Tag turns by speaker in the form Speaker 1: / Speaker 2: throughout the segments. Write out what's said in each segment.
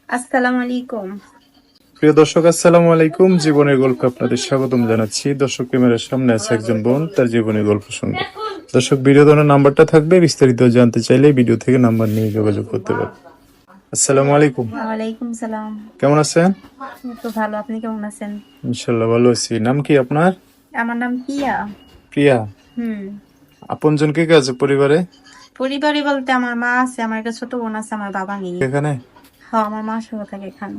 Speaker 1: আসসালামু আলাইকুম।
Speaker 2: প্রিয় দর্শক, আসসালামু আলাইকুম। জীবনের গল্প আপনাদের স্বাগতম জানাচ্ছি। দর্শক, ক্যামেরার সামনে আছে একজন বোন, তার জীবনের গল্প শুনবে। দর্শক, ভিডিও দেওয়ার নাম্বারটা থাকবে, বিস্তারিত জানতে চাইলে ভিডিও থেকে নাম্বার নিয়ে যোগাযোগ করতে পারবে। আসসালামু আলাইকুম।
Speaker 1: ওয়ালাইকুম সালাম।
Speaker 2: কেমন আছেন?
Speaker 1: এই তো ভালো, আপনি কেমন আছেন?
Speaker 2: ইনশাল্লাহ ভালো আছি। নাম কি আপনার?
Speaker 1: আমার নাম পিয়া।
Speaker 2: প্রিয়া।
Speaker 1: হুম।
Speaker 2: আপনজন কে কে আছে পরিবারে?
Speaker 1: পরিবারে বলতে আমার মা আছে, আমার একটা ছোট বোন আছে, আমার বাবা নেই।
Speaker 2: এখানে
Speaker 1: হ্যাঁ, আমার মা সহ থাকে এখানে।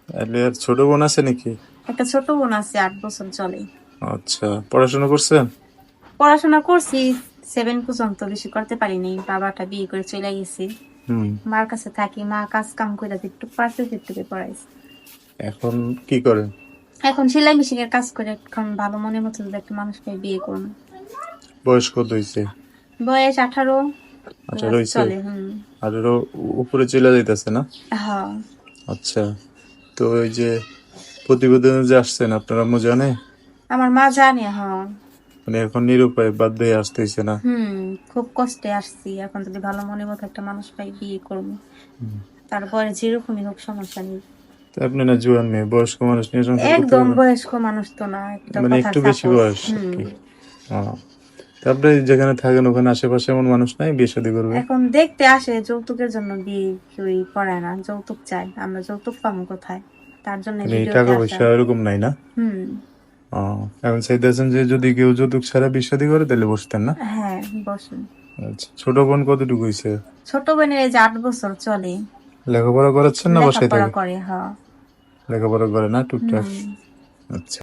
Speaker 2: আর ছোট বোন আছে নাকি?
Speaker 1: একটা ছোট বোন আছে, 8 বছর চলে।
Speaker 2: আচ্ছা, পড়াশোনা করছেন?
Speaker 1: পড়াশোনা করছি 7 পর্যন্ত, বেশি করতে পারিনি। বাবাটা বিয়ে করে চলে গেছি।
Speaker 2: হুম।
Speaker 1: মার কাছে থাকি, মা কাজ কাম করে একটু পারছে, একটু পড়াইছে।
Speaker 2: এখন কি করেন?
Speaker 1: এখন সেলাই মেশিনের কাজ করে, এখন ভালো মনে মতো যদি একটা মানুষকে বিয়ে করুন।
Speaker 2: বয়স কত হয়েছে?
Speaker 1: বয়স 18।
Speaker 2: 18 হয়েছে?
Speaker 1: চলে। হুম।
Speaker 2: আর উপরে চলে যাইতেছে না?
Speaker 1: হ্যাঁ।
Speaker 2: আচ্ছা, তো ওই যে প্রতিবেদনে যে আসছেন, আপনার আম্মু জানে?
Speaker 1: আমার মা জানে। হ্যাঁ।
Speaker 2: মানে এখন নিরুপায়, বাধ্য হয়ে আসতেছে না?
Speaker 1: হুম। খুব কষ্টে আসছি, এখন যদি ভালো মনে মতো একটা মানুষ পাই বিয়ে করবো। তারপরে যেরকমই হোক সমস্যা নেই।
Speaker 2: তো আপনি না জুয়ান মেয়ে, বয়স্ক মানুষ নিয়ে সংসার করতে
Speaker 1: একদম
Speaker 2: পারবেন?
Speaker 1: বয়স্ক মানুষ তো না, একটা
Speaker 2: মানে
Speaker 1: কথা
Speaker 2: একটু বেশি
Speaker 1: সাপোজ।
Speaker 2: বয়স আর
Speaker 1: হুম।
Speaker 2: কি। তারপরে যেখানে থাকেন ওখানে আশেপাশে এমন মানুষ নাই বিয়ে শাদী করবে?
Speaker 1: এখন দেখতে আসে, যৌতুকের জন্য বিয়ে কেউই করে না, যৌতুক চাই। আমরা যৌতুক পাবো কোথায়? তার জন্য
Speaker 2: মানে এই
Speaker 1: ভিডিওতে
Speaker 2: টাকা
Speaker 1: আসা।
Speaker 2: পয়সা এরকম নাই না?
Speaker 1: হুম।
Speaker 2: এখন চাইতেছেন যে যদি কেউ যৌতুক ছাড়া বিয়ে শাদী করে তাহলে বসতেন না?
Speaker 1: হ্যাঁ, বসুন।
Speaker 2: আচ্ছা, ছোট বোন কতটুকু হয়েছে?
Speaker 1: ছোট বোনের এই যে 8 বছর চলে।
Speaker 2: লেখাপড়া করাচ্ছেন না বাসায়
Speaker 1: লেখাপড়া
Speaker 2: থাকে?
Speaker 1: করে। হ্যাঁ।
Speaker 2: লেখাপড়া করে না টুকটাক?
Speaker 1: হুম।
Speaker 2: আচ্ছা।